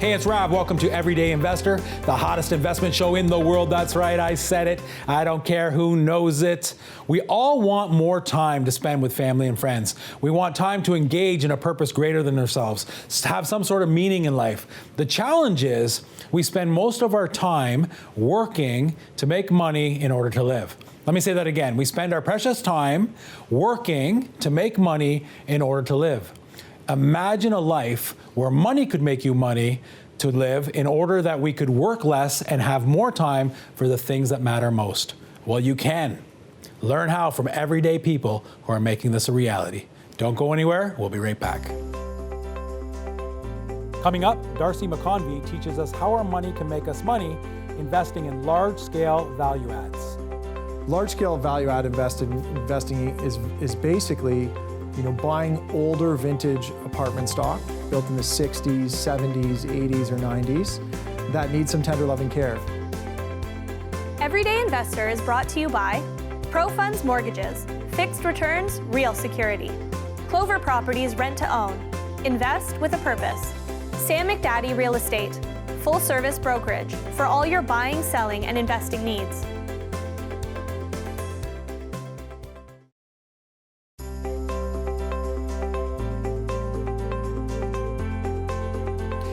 Hey, it's Rob. Welcome to Everyday Investor, the hottest investment show in the world. That's right, I said it. I don't care who knows it. We all want more time to spend with family and friends. We want time to engage in a purpose greater than ourselves, to have some sort of meaning in life. The challenge is we spend most of our time working to make money in order to live. Let me say that again. We spend our precious time working to make money in order to live. Imagine a life where money could make you money to live in order that we could work less and have more time for the things that matter most. Well, you can. Learn how from everyday people who are making this a reality. Don't go anywhere. We'll be right back. Coming up, Darcy McConvey teaches us how our money can make us money investing in large-scale value adds. Large-scale value-add investing is basically, buying older vintage apartment stock built in the 60s, 70s, 80s, or 90s that needs some tender loving care. Everyday Investor is brought to you by ProFunds Mortgages, Fixed Returns, Real Security, Clover Properties Rent to Own, Invest with a Purpose, Sam McDaddy Real Estate, full service brokerage for all your buying, selling, and investing needs.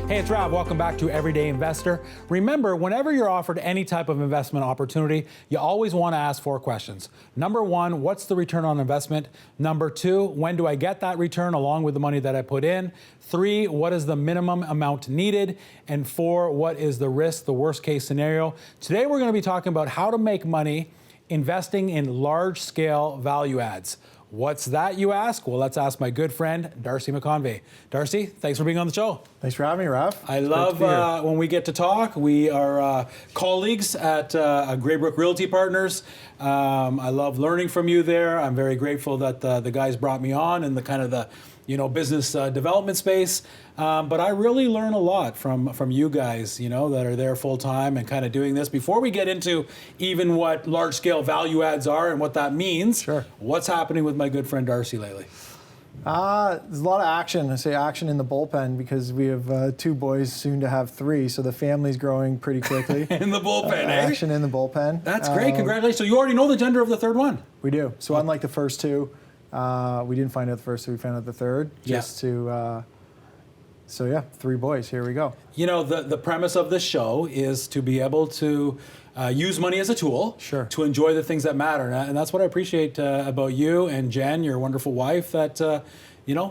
Hey, it's Rob. Welcome back to Everyday Investor. Remember, whenever you're offered any type of investment opportunity, you always want to ask 4 questions. Number 1, what's the return on investment? Number 2, when do I get that return along with the money that I put in? 3, what is the minimum amount needed? And 4, what is the risk, the worst case scenario? Today, we're going to be talking about how to make money investing in large-scale value adds. What's that, you ask? Well, let's ask my good friend, Darcy McConvey. Darcy, thanks for being on the show. Thanks for having me, Ralph. I love when we get to talk. We are colleagues at Greybrook Realty Partners. I love learning from you there. I'm very grateful that the guys brought me on in the kind of the business development space. But I really learn a lot from you guys, that are there full time and kind of doing this. Before we get into even what large scale value adds are and what that means, Sure. What's happening with my good friend Darcy lately? There's a lot of action. I say action in the bullpen because we have 2 boys, soon to have 3. So the family's growing pretty quickly. In the bullpen, eh? Action in the bullpen. That's great. Congratulations. So you already know the gender of the third one? We do. So unlike the first 2, we didn't find out the first 2, we found out the third. So yeah, 3 boys, here we go. The premise of this show is to be able to use money as a tool Sure. to enjoy the things that matter. And that's what I appreciate about you and Jen, your wonderful wife, that,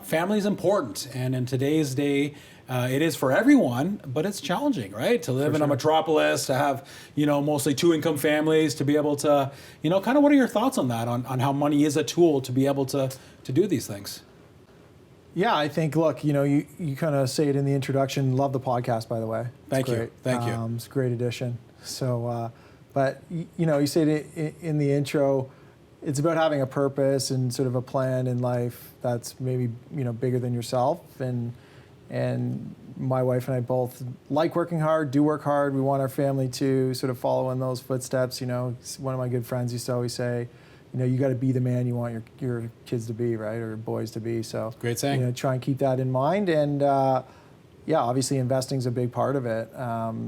family is important. And in today's day, it is for everyone, but it's challenging, right? To live in a metropolis, to have, mostly 2-income families, to be able to, kind of what are your thoughts on that, on how money is a tool to be able to do these things? Yeah, I think, look, you kind of say it in the introduction. Love the podcast, by the way. Thank you. It's a great addition. So, but, you said it in the intro, it's about having a purpose and sort of a plan in life that's maybe, bigger than yourself. And my wife and I both like working hard, do work hard. We want our family to sort of follow in those footsteps. One of my good friends used to always say, you got to be the man you want your kids to be, right, or boys to be. So great saying. Try and keep that in mind. And obviously investing is a big part of it.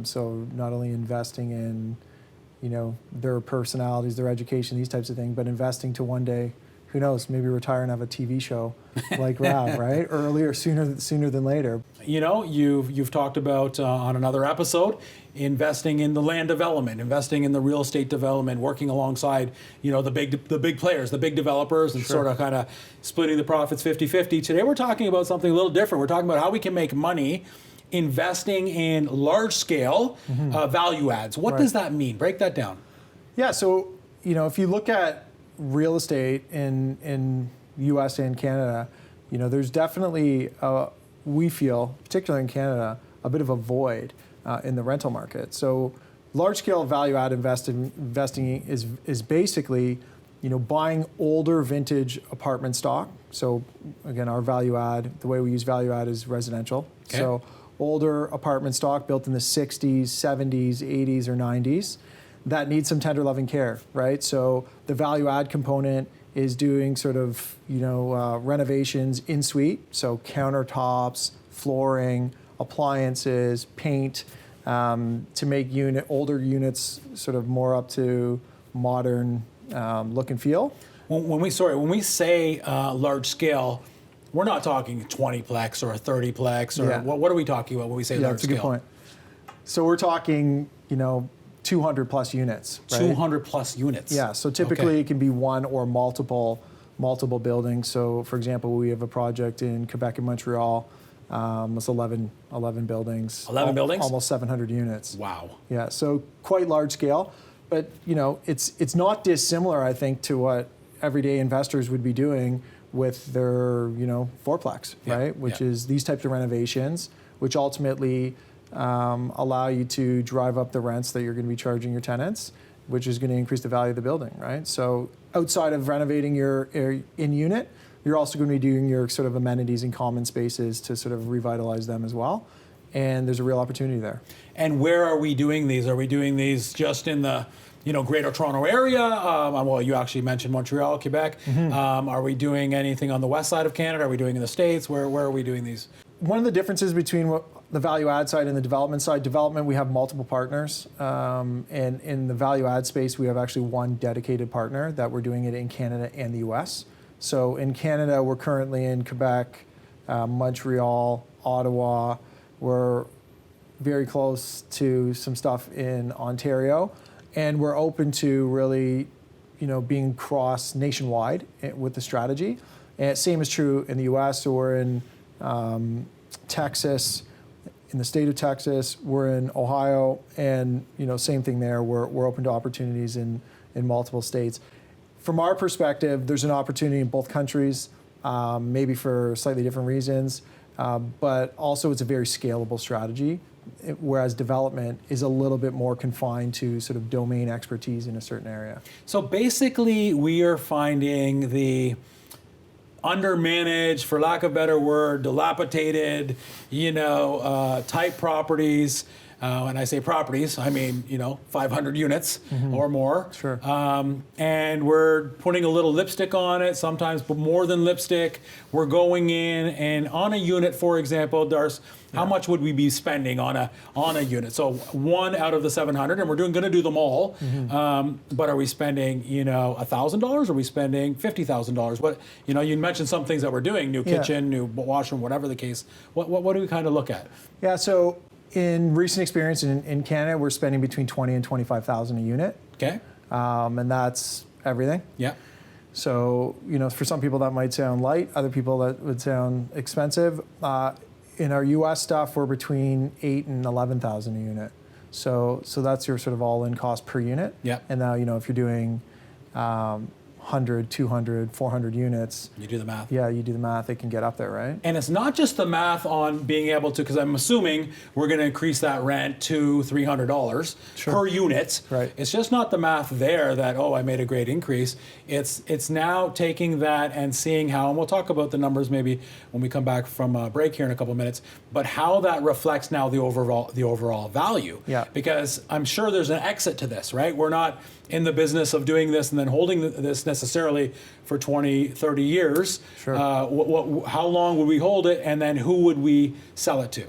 So not only investing in, their personalities, their education, these types of things, but investing to one day, who knows, maybe retire and have a TV show like Rav, right? Earlier, sooner than later. You've talked about on another episode, investing in the land development, investing in the real estate development, working alongside, the big players, the big developers, and Sure. sort of kind of splitting the profits 50-50. Today we're talking about something a little different. We're talking about how we can make money investing in large-scale value adds. What does that mean? Break that down. Yeah, so, if you look at real estate in U.S. and Canada, there's definitely, we feel, particularly in Canada, a bit of a void in the rental market. So large-scale value-add investing is basically, buying older vintage apartment stock. So again, our value-add, the way we use value-add is residential. Okay. So older apartment stock built in the 60s, 70s, 80s, or 90s that needs some tender loving care, right? So the value-add component is doing sort of, renovations in suite, so countertops, flooring, appliances, paint, to make older units sort of more up to modern look and feel. When we say large scale, we're not talking 20-plex or a 30-plex, or what are we talking about when we say large that's a scale? good point. So we're talking, 200 plus units, right? 200 plus units. Yeah, so typically it can be one or multiple buildings. So for example, we have a project in Quebec and Montreal. It's 11 buildings. 11 buildings? Almost 700 units. Wow. Yeah, so quite large scale. But, it's not dissimilar, I think, to what everyday investors would be doing with their, fourplex, right? Which is these types of renovations, which ultimately allow you to drive up the rents that you're going to be charging your tenants, which is going to increase the value of the building, right? So outside of renovating your in-unit, you're also going to be doing your sort of amenities and common spaces to sort of revitalize them as well. And there's a real opportunity there. And where are we doing these? Are we doing these just in the Greater Toronto area? Well, you actually mentioned Montreal, Quebec. Are we doing anything on the west side of Canada? Are we doing in the States? Where are we doing these? One of the differences between the value add side and the development side, we have multiple partners. And in the value add space, we have actually one dedicated partner that we're doing it in Canada and the US. So in Canada, we're currently in Quebec, Montreal, Ottawa. We're very close to some stuff in Ontario. And we're open to really, being cross nationwide with the strategy. And same is true in the US. So we're in Texas, in the state of Texas. We're in Ohio. And, same thing there. We're open to opportunities in multiple states. From our perspective, there's an opportunity in both countries, maybe for slightly different reasons, but also it's a very scalable strategy, whereas development is a little bit more confined to sort of domain expertise in a certain area. So basically, we are finding the undermanaged, for lack of a better word, dilapidated, type properties. When I say properties, I mean, 500 units or more. Sure. And we're putting a little lipstick on it, sometimes more than lipstick. We're going in, and on a unit, for example, Darce, how much would we be spending on a unit? So one out of the 700, and we're going to do them all. But are we spending, $1,000? Are we spending $50,000? What, you mentioned some things that we're doing: new kitchen, new washroom, whatever the case. What do we kind of look at? Yeah. So in recent experience in Canada, we're spending between $20,000 and $25,000 a unit. Okay. And that's everything. Yeah. So, for some people that might sound light, other people that would sound expensive. In our US stuff, we're between $8,000 and $11,000 a unit. So that's your sort of all-in cost per unit. Yeah. And now, if you're doing 100, 200, 400 units. You do the math. Yeah, you do the math, it can get up there, right? And it's not just the math on being able to, because I'm assuming we're going to increase that rent to $300 per unit. Right. It's just not the math there that, I made a great increase. It's now taking that and seeing how, and we'll talk about the numbers maybe when we come back from a break here in a couple minutes, but how that reflects now the overall value. Yeah. Because I'm sure there's an exit to this, right? We're not in the business of doing this and then holding this necessarily for 20, 30 years. Sure. How long would we hold it, and then who would we sell it to?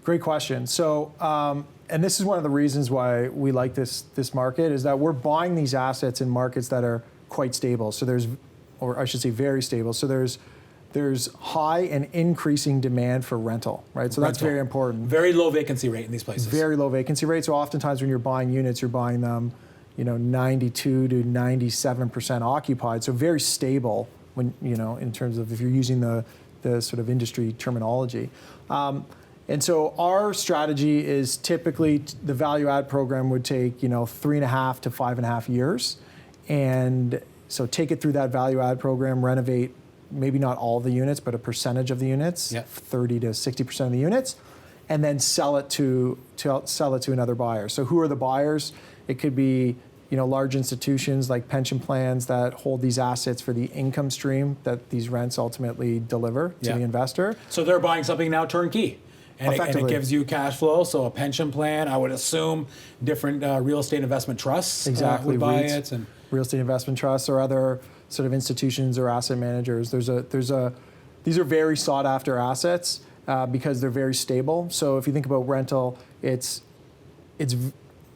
Great question. So, and this is one of the reasons why we like this market, is that we're buying these assets in markets that are quite stable. So or I should say very stable. So there's high and increasing demand for rental, right? So that's very important. Very low vacancy rate in these places. Very low vacancy rate. So oftentimes when you're buying units, you're buying them, 92 to 97% occupied. So very stable when, in terms of if you're using the sort of industry terminology. And so our strategy is typically the value add program would take, 3.5 to 5.5 years. And so take it through that value add program, renovate maybe not all the units, but a percentage of the units, 30 to 60% of the units, and then sell it to another buyer. So who are the buyers? It could be large institutions like pension plans that hold these assets for the income stream that these rents ultimately deliver to the investor. So they're buying something now turnkey. And it gives you cash flow. So a pension plan, I would assume different real estate investment trusts would buy it. And real estate investment trusts or other sort of institutions or asset managers. These are very sought after assets. because they're very stable. So if you think about rental,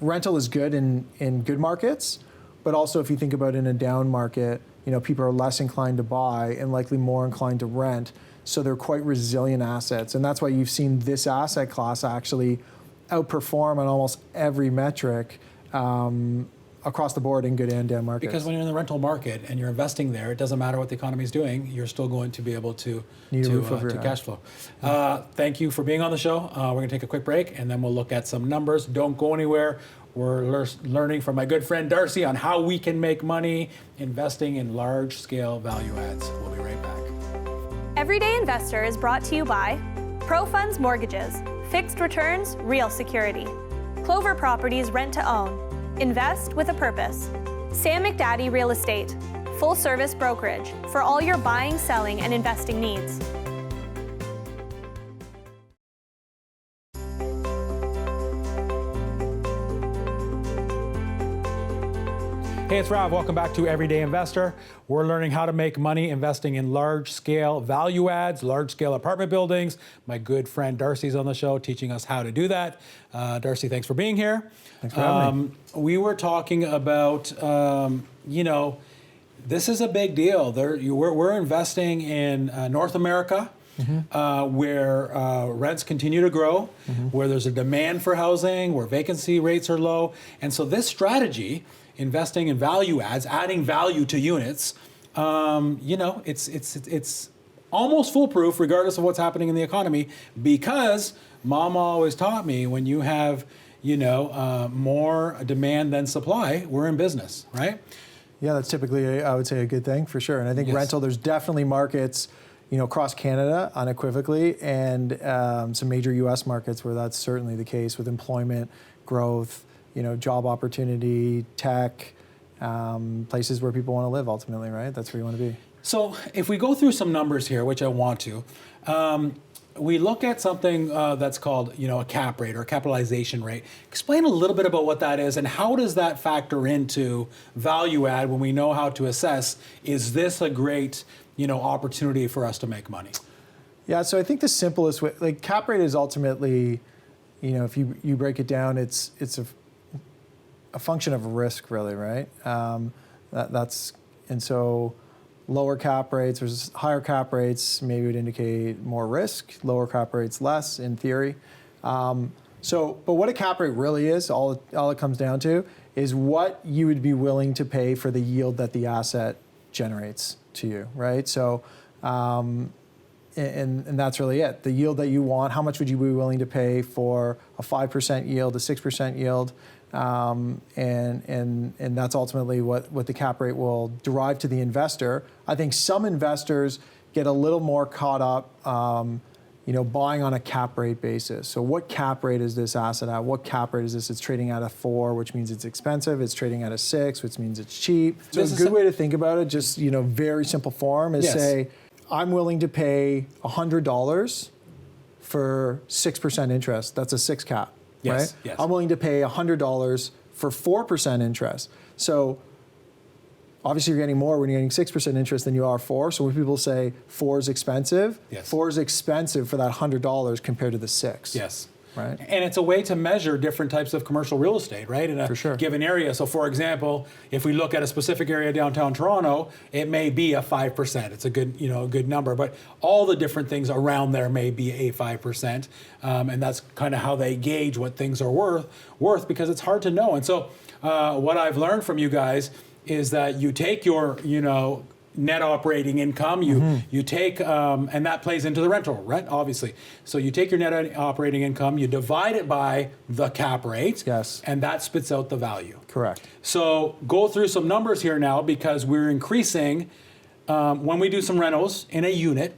rental is good in good markets, but also if you think about in a down market, people are less inclined to buy and likely more inclined to rent. So they're quite resilient assets. And that's why you've seen this asset class actually outperform on almost every metric across the board in good and down markets. Because when you're in the rental market and you're investing there, it doesn't matter what the economy is doing, you're still going to be able to cash flow. Thank you for being on the show. We're going to take a quick break and then we'll look at some numbers. Don't go anywhere. We're learning from my good friend Darcy on how we can make money investing in large-scale value adds. We'll be right back. Everyday Investor is brought to you by ProFunds Mortgages, Fixed Returns, Real Security, Clover Properties Rent to Own, Invest with a Purpose, Sam McDaddy Real Estate, full service brokerage for all your buying, selling, and investing needs. Hey, it's Rob. Welcome back to Everyday Investor. We're learning how to make money investing in large-scale value adds, large-scale apartment buildings. My good friend Darcy's on the show teaching us how to do that. Darcy, thanks for being here. Thanks for having me. We were talking about, this is a big deal. We're investing in North America, where rents continue to grow, where there's a demand for housing, where vacancy rates are low. And so this strategy, investing in value adds, adding value to units, it's almost foolproof regardless of what's happening in the economy, because Mama always taught me when you have, more demand than supply, we're in business, right? Yeah, that's typically, I would say, a good thing for sure. And I think rental, there's definitely markets, across Canada unequivocally, and some major U.S. markets where that's certainly the case with employment, growth, job opportunity, tech, places where people want to live ultimately, right? That's where you want to be. So if we go through some numbers here, which I want to, we look at something that's called, a cap rate or capitalization rate. Explain a little bit about what that is and how does that factor into value add when we know how to assess, is this a great, opportunity for us to make money? Yeah, so I think the simplest way, cap rate is ultimately, if you break it down, it's a function of risk, really, right? And so lower cap rates versus higher cap rates maybe would indicate more risk, lower cap rates less in theory. But what a cap rate really is, all it comes down to is what you would be willing to pay for the yield that the asset generates to you, right? So, and that's really it. The yield that you want, how much would you be willing to pay for a 5% yield, a 6% yield? And that's ultimately what the cap rate will derive to the investor. I think some investors get a little more caught up, buying on a cap rate basis. So what cap rate is this asset at? What cap rate is this? It's trading at a 4, which means it's expensive. It's trading at a 6, which means it's cheap. So a good way to think about it, just, very simple form, is say, I'm willing to pay $100 for 6% interest. That's a 6 cap. Yes, right? yes. I'm willing to pay $100 for 4% interest. So obviously you're getting more when you're getting 6% interest than you are 4. So when people say 4 is expensive, 4 is expensive for that $100 compared to the 6. Yes. Right. And it's a way to measure different types of commercial real estate, right? In a given area. So for example, if we look at a specific area downtown Toronto, it may be a 5%. It's a good, good number, but all the different things around there may be a 5%. And that's kind of how they gauge what things are worth because it's hard to know. And so what I've learned from you guys is that you take your, net operating income, you take, and that plays into the rental rent, obviously. So you take your net operating income, you divide it by the cap rate, and that spits out the value. Correct. So go through some numbers here now because we're increasing, when we do some rentals in a unit,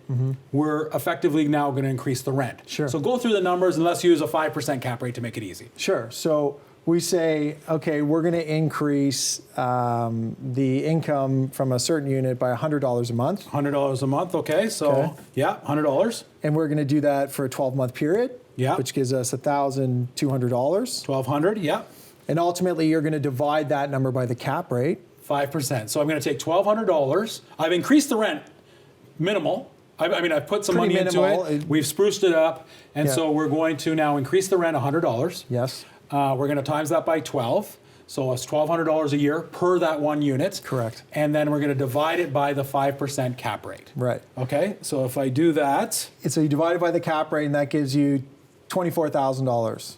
we're effectively now going to increase the rent. Sure. So go through the numbers and let's use a 5% cap rate to make it easy. Sure. So we say, okay, we're going to increase the income from a certain unit by $100 a month. $100 a month, okay. So, yeah, $100. And we're going to do that for a 12-month period, which gives us $1,200. $1,200, yeah. And ultimately, you're going to divide that number by the cap rate. 5%. So I'm going to take $1,200. I've increased the rent minimal, I mean, I've put some Pretty money minimal. into it. We've spruced it up, and Yeah. so we're going to now increase the rent $100. Yes. We're going to times that by 12. So it's $1,200 a year per that one unit. Correct. And then we're going to divide it by the 5% cap rate. Right. Okay. So if I do that, And so you divide it by the cap rate, and that gives you $24,000,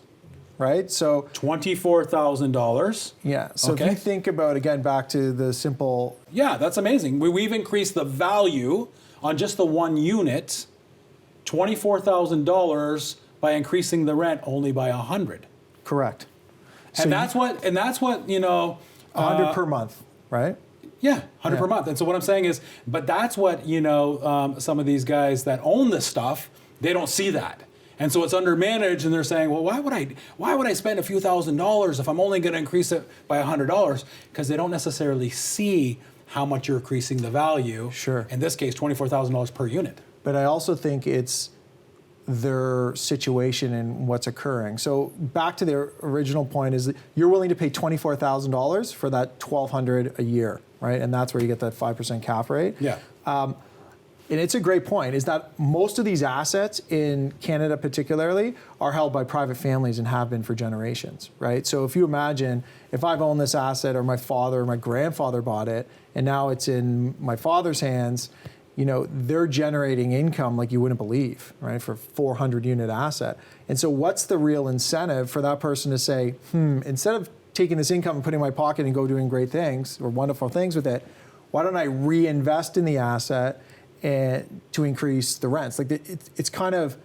right? So $24,000. yeah. So Okay. if you think about, again, back to the simple, Yeah, that's amazing. We've increased the value on just the one unit, $24,000 by increasing the rent only by 100. correct. And that's what, you know, 100 per month, right? yeah, 100 per Yeah. month. And so what I'm saying is, but that's what, you know, some of these guys that own this stuff, they don't see that. And so it's undermanaged, and they're saying, well, why would I spend a few $1,000s if I'm only going to increase it by $100? Because they don't necessarily see how much you're increasing the value. Sure. In this case, $24,000 per unit. But I also think it's their situation and what's occurring. So back to their original point is that you're willing to pay $24,000 for that $1,200 a year, right? And that's where you get that 5% cap rate. Yeah. And it's a great point, is that most of these assets in Canada particularly are held by private families and have been for generations, right? So if you imagine, if I've owned this asset, or my father or my grandfather bought it, and now it's in my father's hands, you know, they're generating income like you wouldn't believe, right, for a 400 unit asset. And so what's the real incentive for that person to say, instead of taking this income and putting it in my pocket and go doing great things or wonderful things with it, why don't I reinvest in the asset and to increase the rents? Like it's kind of,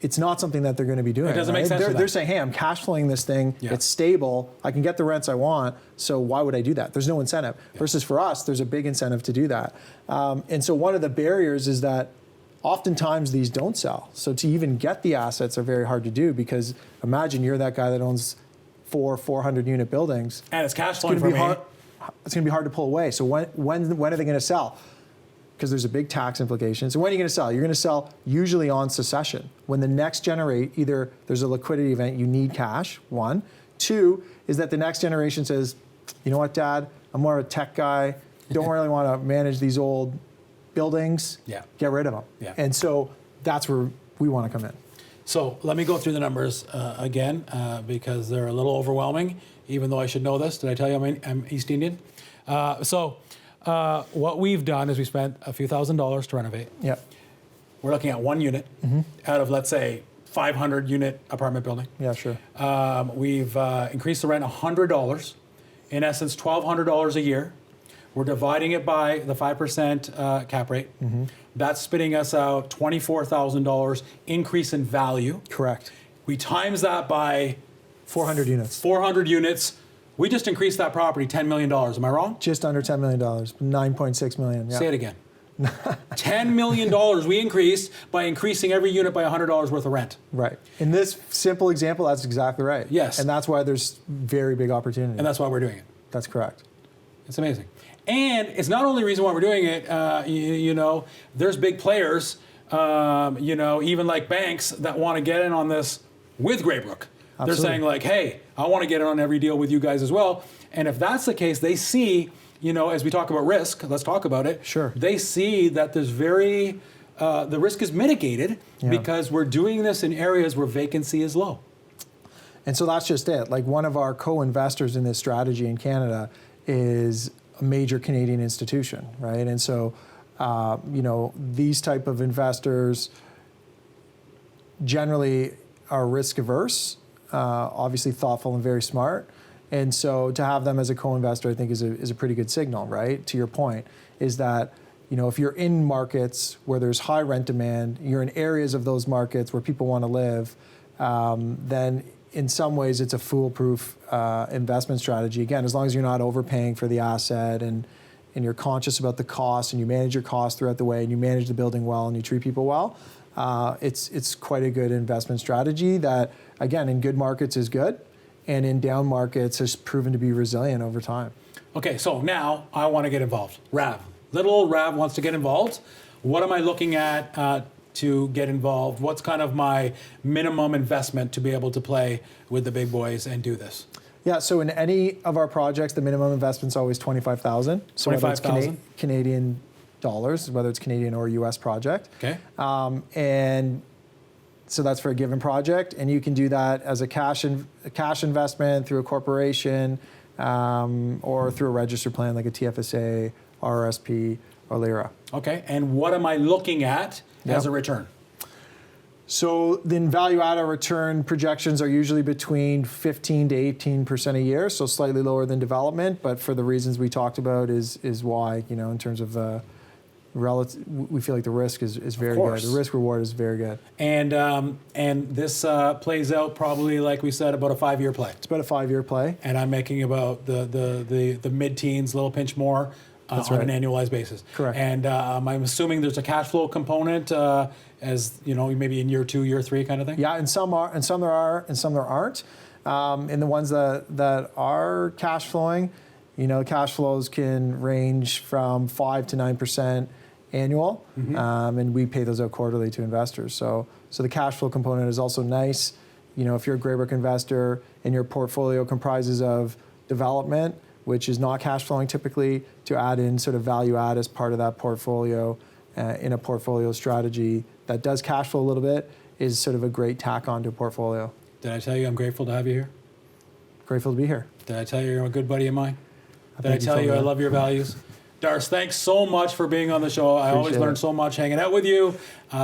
it's not something that they're going to be doing. It doesn't make right? sense for them. They're saying, hey, I'm cash flowing this thing. Yeah. It's stable. I can get the rents I want. So why would I do that? There's no incentive. Yeah. Versus for us, there's a big incentive to do that. And so one of the barriers is that oftentimes these don't sell. So to even get the assets are very hard to do, because imagine you're that guy that owns 400 unit buildings. And it's cash It's flowing going for to be me. hard. It's going to be hard to pull away. So when are they going to sell? Because there's a big tax implication. So when are you going to sell? You're going to sell usually on succession. When the next either there's a liquidity event, you need cash, one. Two is that the next generation says, you know what, Dad, I'm more of a tech guy. Don't really want to manage these old buildings. Yeah. Get rid of them. Yeah. And so that's where we want to come in. So let me go through the numbers again, because they're a little overwhelming, even though I should know this. Did I tell you I'm East Indian? What we've done is we spent a few $1,000s to renovate. Yeah. We're looking at one unit out of, let's say, 500 unit apartment building. Yeah, sure. We've increased the rent $100, in essence $1,200 a year. We're dividing it by the 5% cap rate. That's spitting us out $24,000 increase in value. Correct. We times that by 400 units. 400 units. We just increased that property $10 million. Am I wrong? Just under $10 million, 9.6 million. Yeah. Say it again. $10 million we increased by increasing every unit by $100 worth of rent. Right. In this simple example, that's exactly right. Yes. And that's why there's very big opportunity. And that's why we're doing it. That's correct. It's amazing. And it's not only the reason why we're doing it, you know, there's big players, you know, even like banks that want to get in on this with Greybrook. They're Absolutely. saying like, hey, I want to get in on every deal with you guys as well. And if that's the case, they see, you know, as we talk about risk, let's talk about it. Sure. They see that there's the risk is mitigated because we're doing this in areas where vacancy is low. And so that's just it. Like, one of our co-investors in this strategy in Canada is a major Canadian institution, right? And so, you know, these type of investors generally are risk averse, obviously thoughtful and very smart. And so to have them as a co-investor, I think is a pretty good signal, right? To your point, is that, you know, if you're in markets where there's high rent demand, you're in areas of those markets where people want to live, then in some ways it's a foolproof investment strategy. Again, as long as you're not overpaying for the asset and you're conscious about the cost and you manage your costs throughout the way and you manage the building well and you treat people well, it's quite a good investment strategy that, again, in good markets is good, and in down markets has proven to be resilient over time. Okay, so now I want to get involved. Rav, little old Rav wants to get involved. What am I looking at to get involved? What's kind of my minimum investment to be able to play with the big boys and do this? Yeah, so in any of our projects, the minimum investment's always $25,000. So whether it's $25,000? Canadian dollars, whether it's Canadian or US project. Okay. And so that's for a given project, and you can do that as a cash investment through a corporation or through a registered plan like a TFSA, RRSP, or LIRA. Okay, and what am I looking at as a return? So then value-added return projections are usually between 15 to 18% a year, so slightly lower than development, but for the reasons we talked about is why, in terms of the relative, we feel like the risk is very good. The risk reward is very good. And this plays out probably, like we said, about a 5-year play. It's about a 5-year play. And I'm making about the mid-teens, little pinch more on an annualized basis. Correct. And I'm assuming there's a cash flow component, as maybe in year 2, year 3 kind of thing. Yeah, and some there are, and some there aren't. And the ones that are cash flowing, cash flows can range from 5 to 9% annual, and we pay those out quarterly to investors. So the cash flow component is also nice. If you're a Greybrook investor and your portfolio comprises of development, which is not cash flowing typically, to add in sort of value add as part of that portfolio in a portfolio strategy that does cash flow a little bit is sort of a great tack onto a portfolio. Did I tell you I'm grateful to have you here? Grateful to be here. Did I tell you you're a good buddy of mine? Did I tell you I love your values? Darce, thanks so much for being on the show. I always learn so much hanging out with you.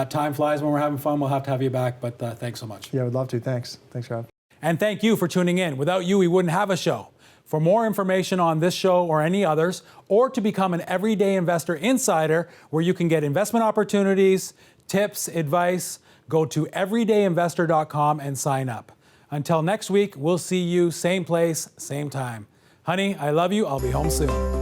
Time flies when we're having fun. We'll have to have you back, but thanks so much. Yeah, I would love to. Thanks, Rob. And thank you for tuning in. Without you, we wouldn't have a show. For more information on this show or any others, or to become an Everyday Investor Insider, where you can get investment opportunities, tips, advice, go to everydayinvestor.com and sign up. Until next week, we'll see you same place, same time. Honey, I love you. I'll be home soon.